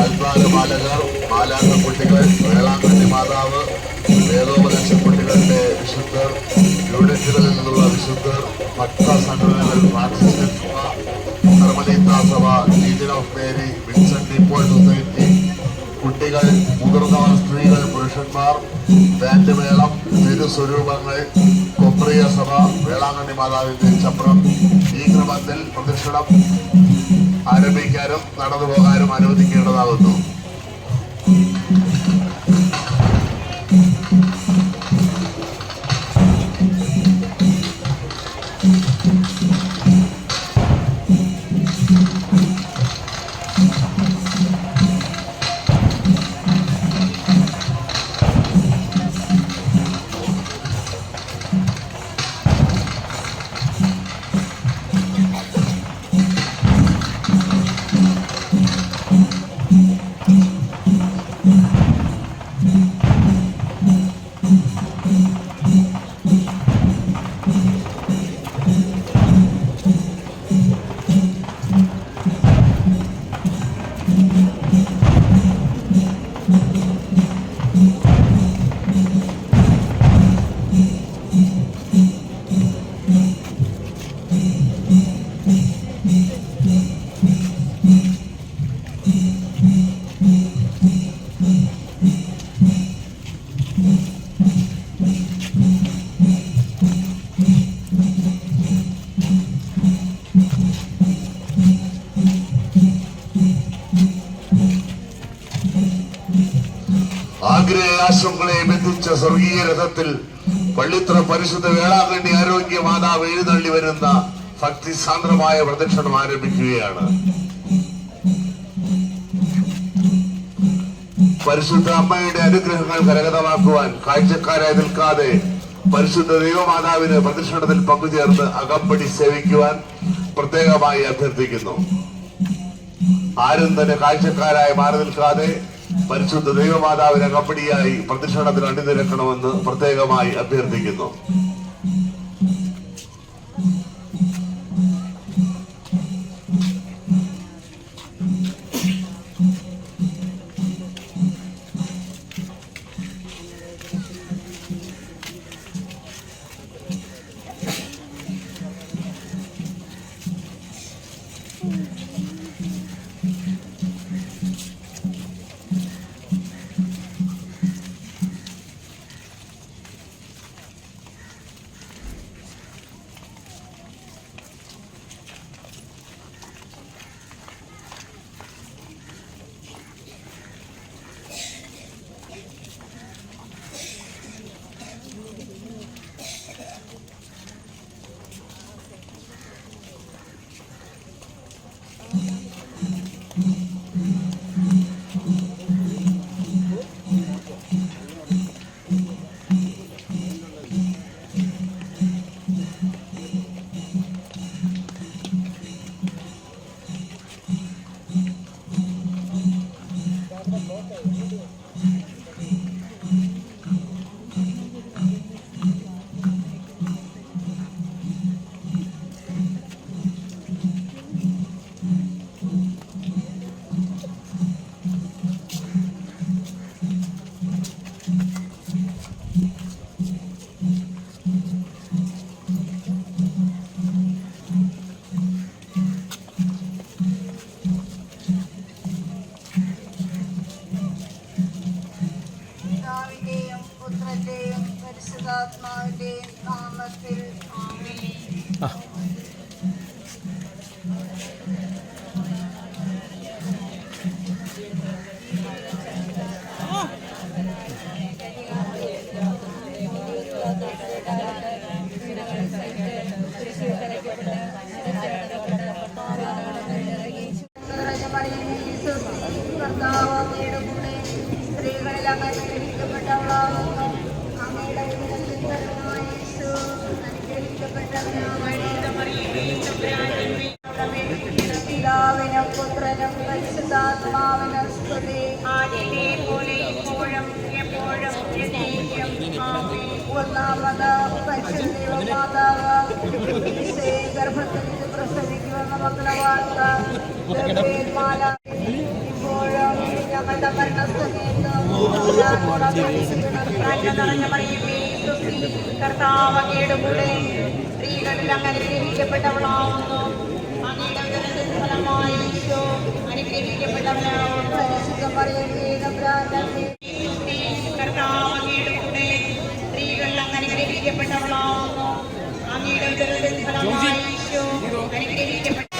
അൽപാലമാലകർ, മാലാഖക്കുട്ടികൾ, വേളാങ്കണ്ണി മാതാവ്, വേദോപദേശ കുട്ടികളുടെ വിശുദ്ധർ, യൂണിറ്റുകളിൽ നിന്നുള്ള വിശുദ്ധർ, ഭക്ത സംഘടനകൾ, ഫ്രാൻസിസ്കൻ സഭ, കർമ്മലീത്ത സഭ, Legion of Mary, Vincent de Paul society, കുട്ടികൾ, മുതിർന്നവർ, സ്ത്രീകൾ, പുരുഷന്മാർ, ബാൻഡ് മേളം, തിരുസ്വരൂപങ്ങൾ, കൊപ്രിയ സഭ, വേളാങ്കണ്ണി മാതാവിന്റെ ചപ്രം, ഈ ക്രമത്തിൽ പ്രദക്ഷിണം ആരംഭിക്കാനും നടന്നു പോകാനും അനുവദിക്കേണ്ടതാകുന്നു. ആഗ്രഹാശ്രമങ്ങളെ ബന്ധിച്ച സ്വർഗീയ രഥത്തിൽ പള്ളിത്ര പരിശുദ്ധ വേളാങ്കണ്ണി ആരോഗ്യ മാതാവ് എഴുന്നള്ളി വരുന്ന ഭക്തിസാന്ദ്രമായ പ്രദക്ഷിണം ആരംഭിക്കുകയാണ്. പരിശുദ്ധ അമ്മയുടെ അനുഗ്രഹങ്ങൾ കരഗതമാക്കുവാൻ കാഴ്ചക്കാരായി നിൽക്കാതെ പരിശുദ്ധ ദൈവമാതാവിന് പ്രദക്ഷിണത്തിൽ പങ്കുചേർന്ന് അകമ്പടി സേവിക്കുവാൻ പ്രത്യേകമായി അഭ്യർത്ഥിക്കുന്നു. ആരും തന്നെ കാഴ്ചക്കാരായി മാറി നിൽക്കാതെ പരിശുദ്ധ ദൈവമാതാവിനെ അകമ്പടിയായി പ്രദക്ഷിണത്തിൽ അണിനിരക്കണമെന്ന് പ്രത്യേകമായി അഭ്യർത്ഥിക്കുന്നു. പിതാവിന്റെയും പരിശുദ്ധാത്മാവിന്റെയും നാമത്തിൽ ആമേൻ. സ്ത്രീകളിൽ അനുഗ്രഹിക്കപ്പെട്ടവളാകുന്നു. അങ്ങയുടെ ഉദരത്തിൻ ഫലമായ യേശു പിതാവിനും പുത്രനും പരിശുദ്ധാത്മാവിനും സ്തുതി. ഒന്നാമത് പരിശുദ്ധ മാതാവ് ഗർഭത്തിൽ പ്രസവിക്കുമെന്ന മംഗളവാർത്ത ഇപ്പോഴും ഞങ്ങളുടെ മരണസമയത്ത് കർത്താവ് അങ്ങയുടെ കൂടെ സ്ത്രീകളിൽ അങ്ങ് അനുഗ്രഹിക്കപ്പെട്ടവളാവുന്നു. അങ്ങയുടെ ഉദരത്തിൻ ഫലമായി ഈശോ അനുഗ്രഹിക്കപ്പെട്ടവനാവുന്നു. പരിശുദ്ധ മറിയമേ തമ്പുരാന്റെ കർത്താവ് അങ്ങയുടെ കൂടെ സ്ത്രീകളിൽ അങ്ങ് അനുഗ്രഹിക്കപ്പെട്ടവളാവുന്നു. അങ്ങയുടെ ഉദരത്തിൻ ഫലമായി ഈശോ അനുഗ്രഹിക്കപ്പെട്ട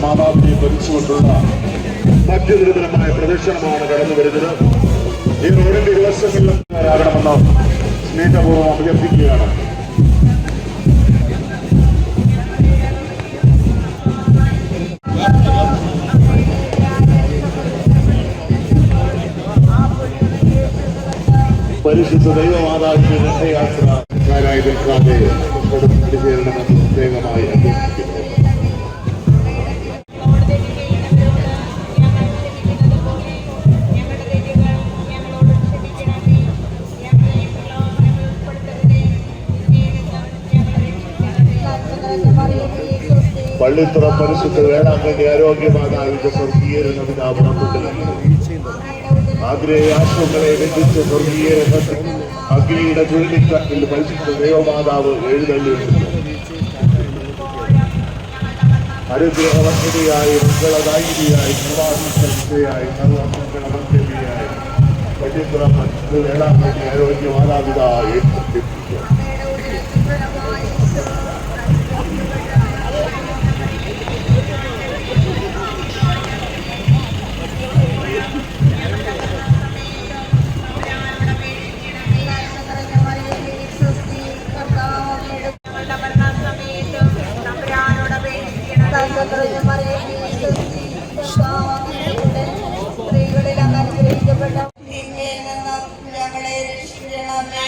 മാതാവിനെ ഭരിച്ചുകൊണ്ടുള്ള മധ്യനിരന്തരമായ പ്രദർശനമാണ് കടന്നു വരുന്നത്. ഈ റോഡിന്റെ ഇരുവശങ്ങളിലും ആകണമെന്ന് സ്നേഹപൂർവ്വം അഭ്യർത്ഥിക്കുകയാണ്. പരിശുദ്ധ ദൈവമാതാവിന്റെ രഥയാത്രക്കാരായി നിൽക്കാതെ ചേരണമെന്ന് പ്രത്യേകമായി അഭ്യർത്ഥിക്കുന്നു. പള്ളിത്തുറ പരിശുദ്ധ വേളാങ്കണ്ണി ആരോഗ്യമാതാവിന്റെ സ്വർഗീയരെന്ന പിതാ പുറപ്പെട്ടു ആഗ്രഹയാത്രങ്ങളെ വെച്ചിട്ട് സ്വർഗീയ അഗ്നിയുടെ ചുഴലിക്കാറ്റിൽ പരിശുദ്ധ ദൈവമാതാവ് എഴുന്നള്ളി അനുഗ്രഹവർദ്ധനയായി മംഗളദായിനിയായി സർവാധിഷ്ഠയായി സർവമംഗളമന്ദിരിയായി പള്ളിത്തുറ പരിശുദ്ധ വേളാങ്കണ്ണി ആരോഗ്യമാതാപിതാ ഏറ്റെടുത്തിരിക്കുന്നു. സ്ത്രീകളിൽ അങ്ങ് അനുഗ്രഹിക്കപ്പെട്ട ഞങ്ങളെ രക്ഷിക്കണമേ.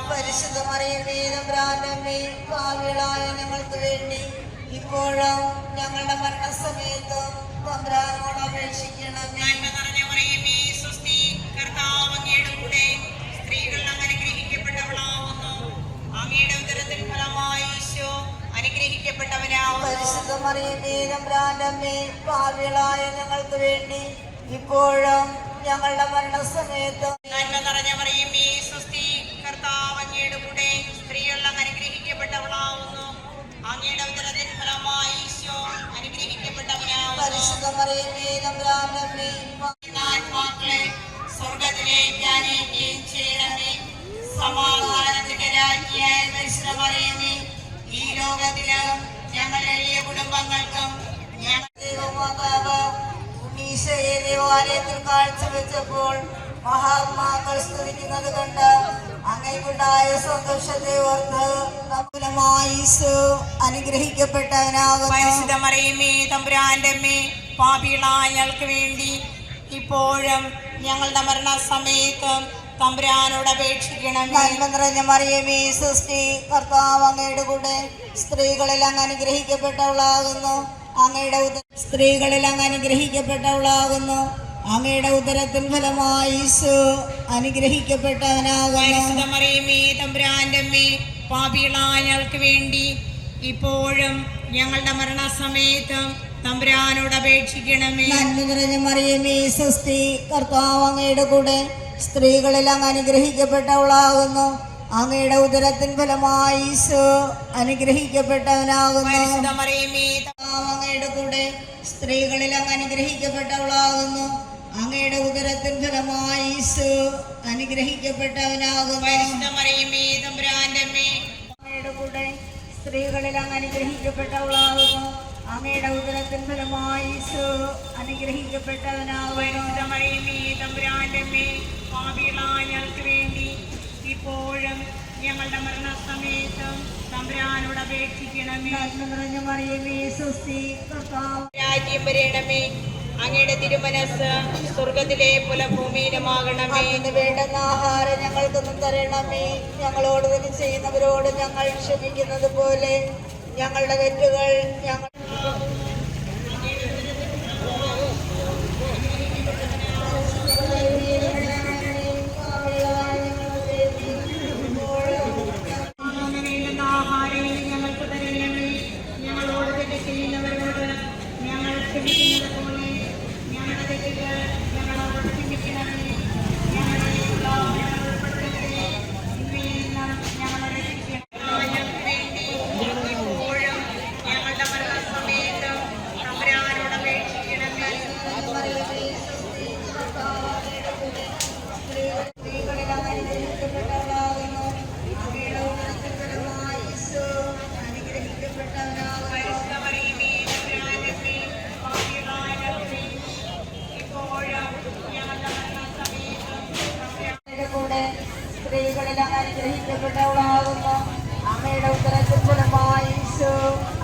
പരിശുദ്ധ മറിയമേ തമ്പുരാന്റെ പാപികളായ ഞങ്ങൾക്ക് വേണ്ടി ഇപ്പോഴും ഞങ്ങളുടെ മരണസമയത്ത് തമ്പുരാനോട് അപേക്ഷിക്കണമേ. അനുഗ്രഹിക്കപ്പെട്ടവനാവുന്നു. അങ്ങയുടെ ഉദരത്തിൻ ഫലമായി ഈശോ അനുഗ്രഹിക്കപ്പെട്ടവനാവുന്നു. പരിശുദ്ധ മറിയമേ തമ്പുരാന്റെ അമ്മേ, പാപികളായ ഞങ്ങൾക്ക് വേണ്ടി ഇപ്പോഴും ഞങ്ങളുടെ മരണസമയത്തും നന്മ നിറഞ്ഞ മറിയമേ സ്വസ്തി, കർത്താവ് അങ്ങയുടെ കൂടെ സ്ത്രീകൾ അങ്ങ് അനുഗ്രഹിക്കപ്പെട്ടവളാവുന്നു. അങ്ങയുടെ ഉദരത്തിൻ ഫലമായി ഈശോ അനുഗ്രഹിക്കപ്പെട്ടവനാവുന്നു. പരിശുദ്ധ മറിയമേ തമ്പുരാന്റെ അമ്മേ, ആത്മാക്കളെ സ്വർഗത്തിലേക്ക് ആനയിക്കുകയും ചെയ്യണമേ. സമാധാനത്തിന്റെ രാജ്ഞിയായ പരിശുദ്ധ മറിയമേ, ഈ ലോകത്തില് ഞങ്ങളുടെ എളിയ കുടുംബങ്ങൾക്കും ദൈവമാതാവ് ഉണ്ണീശയെ ദേവാലയത്തിൽ കാഴ്ചവെച്ചപ്പോൾ മഹാത്മാക്കൾ സ്തുതിക്കുന്നത് കണ്ട് അങ്ങേക്കുണ്ടായ സന്തോഷത്തെ ഓർത്ത് അനുഗ്രഹിക്കപ്പെട്ടവനാകുന്നു. പരിശുദ്ധ മറിയമേ തമ്പുരാന്റെ അമ്മേ, പാപികളായ ഞങ്ങൾക്ക് വേണ്ടി ഇപ്പോഴും ഞങ്ങളുടെ മരണസമയത്തും തമ്പുരാനോട് അപേക്ഷിക്കണമേ. നന്മ നിറഞ്ഞ മറിയമേ സ്വസ്തി, കർത്താവ് അങ്ങയുടെ കൂടെ സ്ത്രീകളിൽ അങ്ങ് അനുഗ്രഹിക്കപ്പെട്ടവളാകുന്നു. സ്ത്രീകളിൽ അങ്ങ് അനുഗ്രഹിക്കപ്പെട്ടവളാകുന്നു. അങ്ങയുടെ ഉദരത്തിൻ ഫലമായി ഈശോ അനുഗ്രഹിക്കപ്പെട്ടവനാകുന്നു. പരിശുദ്ധ മറിയമേ തമ്പുരാന്റെ അമ്മേ, പാപികളായ ഞങ്ങൾക്ക് വേണ്ടി ഇപ്പോഴും ഞങ്ങളുടെ മരണസമയത്തും തമ്പുരാനോട് അപേക്ഷിക്കണമേ. നന്മ നിറഞ്ഞ മറിയമേ സ്വസ്തി, കർത്താവ് അങ്ങയുടെ കൂടെ സ്ത്രീകളിൽ അങ്ങ് അനുഗ്രഹിക്കപ്പെട്ടവളാകുന്നു. അങ്ങയുടെ ഉദരത്തിൻ ഫലമായി ഈശോ അനുഗ്രഹിക്കപ്പെട്ടവനാകുന്നു. പരിശുദ്ധ മറിയമേ അങ്ങയുടെ കൂടെ സ്ത്രീകളിൽ അങ്ങ് അനുഗ്രഹിക്കപ്പെട്ടവളാകുന്നു. അങ്ങയുടെ ഉദരത്തിൻ ഫലമായി ഈശോ അനുഗ്രഹിക്കപ്പെട്ടവനാകുന്നു. പരിശുദ്ധ മറിയമേ തമ്പുരാന്റെ അമ്മേ, അങ്ങയുടെ കൂടെ സ്ത്രീകളിൽ അങ്ങ് അനുഗ്രഹിക്കപ്പെട്ടവളാകുന്നു. അങ്ങയുടെ ഉദരത്തിൻ ഫലമായി ഈശോ അനുഗ്രഹിക്കപ്പെട്ടവനാകുന്നു. പരിശുദ്ധ മറിയമേ തമ്പുരാന്റെ അമ്മേ, പാപികളായ ഞങ്ങൾക്ക് വേണ്ടി ഇപ്പോഴും ഞങ്ങളുടെ മരണസമയത്തും തമ്പുരാനോട് അപേക്ഷിക്കണമേ. നന്മ നിറഞ്ഞ മറിയമേ സ്വസ്തി, കർത്താവ് രാജ്യം വരേണമേ. അങ്ങയുടെ തിരുമനസ് സ്വർഗത്തിലെ പോലെ ഭൂമിയിലുമാകണമേ. അതിന് വേണ്ടുന്ന ആഹാരം ഞങ്ങൾക്കൊന്നും തരണമേ. ഞങ്ങളോട് തന്നെ ചെയ്യുന്നവരോട് ഞങ്ങൾ ക്ഷമിക്കുന്നത് പോലെ ഞങ്ങളുടെ തെറ്റുകൾ ഞങ്ങൾ ആഹാരം ഞങ്ങൾക്ക് തരണമേ. ഞങ്ങളോട് തന്നെ ചെയ്യുന്നവരോട് ഞങ്ങൾ ക്ഷമിക്കുന്നത് പോലെ ഞങ്ങളുടെ തെറ്റുകൾ ഞങ്ങളോട് ക്ഷമിക്കണമേ. ഞങ്ങളെ ഉൾപ്പെടുത്തരുതേ. തിന്മയിൽ നിന്ന് ഞങ്ങളെ രക്ഷിക്കണമേ. ഞങ്ങൾക്ക് വേണ്ടി ഇപ്പോഴും ഞങ്ങളുടെ മരണസമയത്തും തമ്പുരാനോട് അപേക്ഷിക്കണമേ. സ്ത്രീകളിൽ അങ്ങ് അനുഗ്രഹിക്കപ്പെട്ടവളാകുന്നു. അങ്ങയുടെ ഉദരത്തിൻ ഫലമായി ഈശോ അനുഗ്രഹിക്കപ്പെട്ടവനാകുന്നു. പരിശുദ്ധ മറിയമേ തമ്പുരാന്റെ അമ്മേ, പാപികളായ ഞങ്ങൾക്ക് വേണ്ടി ഇപ്പോഴും ഞങ്ങളുടെ മരണസമയത്തും അങ്ങയുടെ കൂടെ സ്ത്രീകളിൽ അങ്ങ് അനുഗ്രഹിക്കപ്പെട്ടവളാകുന്നു. അങ്ങയുടെ ഉദരത്തിൻ ഫലമായി ഈശോ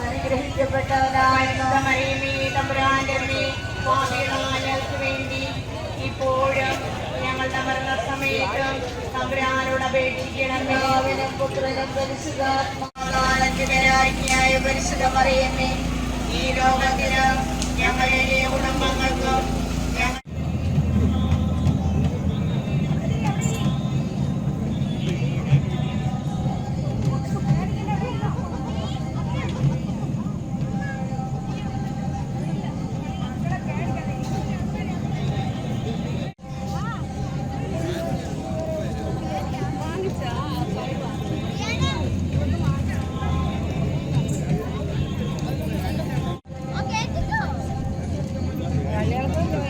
അനുഗ്രഹിക്കപ്പെട്ടവനാകുന്നു. പരിശുദ്ധ മറിയമേ തമ്പുരാന്റെ അമ്മേ, പാപികളായ ഞങ്ങൾക്ക് വേണ്ടി ഇപ്പോഴും ഞങ്ങളുടെ മരണസമയത്തും തമ്പുരാനോട് അപേക്ഷിക്കണമേ. പിതാവിനും പുത്രനും പരിശുദ്ധാത്മാവിന്റെ രാജ്ഞിയായ പരിശുദ്ധ മറിയമേ, ഈ ലോകത്തിന് ഞങ്ങളുടെ കുടുംബങ്ങൾക്കും ഞങ്ങൾ Okay, go.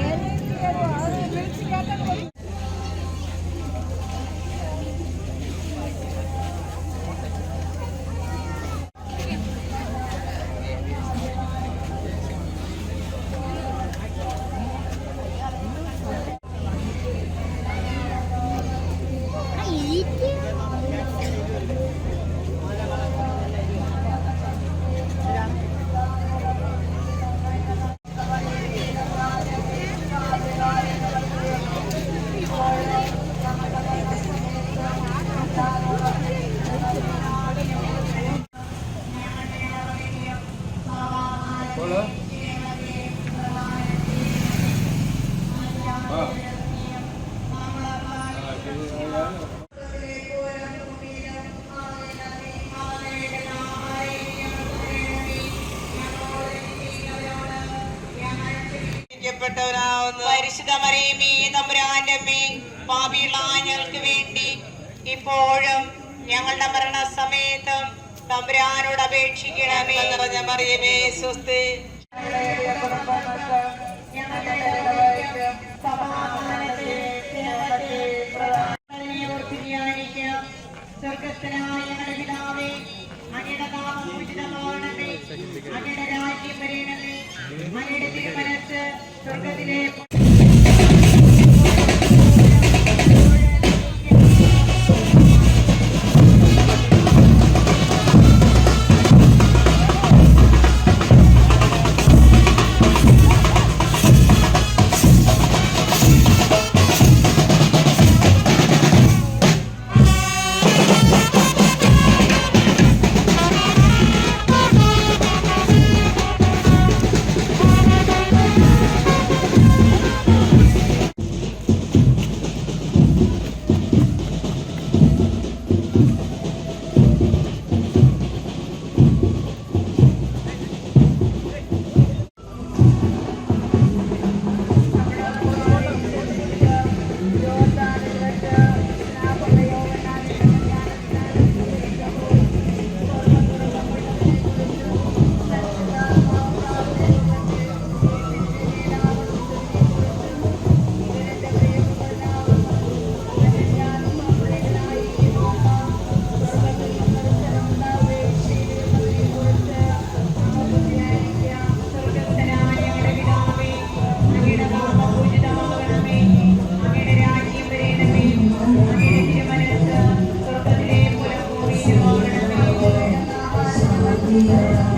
വേണമേന്ന്. പരിശുദ്ധ മറിയമേ തമ്പുരാന്റെ അമ്മേ, പാപികളായ ഞങ്ങൾക്ക് വേണ്ടി ഇപ്പോഴും ഞങ്ങളുടെ മരണസമയത്തും തമ്പുരാനോട് അപേക്ഷിക്കണമേ. നിറഞ്ഞ മറിയമേ സ്വസ്തി. സ്വർഗസ്ഥനായ ഞങ്ങളുടെ പിതാവേ, അങ്ങയുടെ നാമം പൂജിതമാകണമേ, അങ്ങയുടെ രാജ്യം വരണമേ, അങ്ങയുടെ തിരുമനസ്സ് സ്വർഗത്തിലെ Yeah.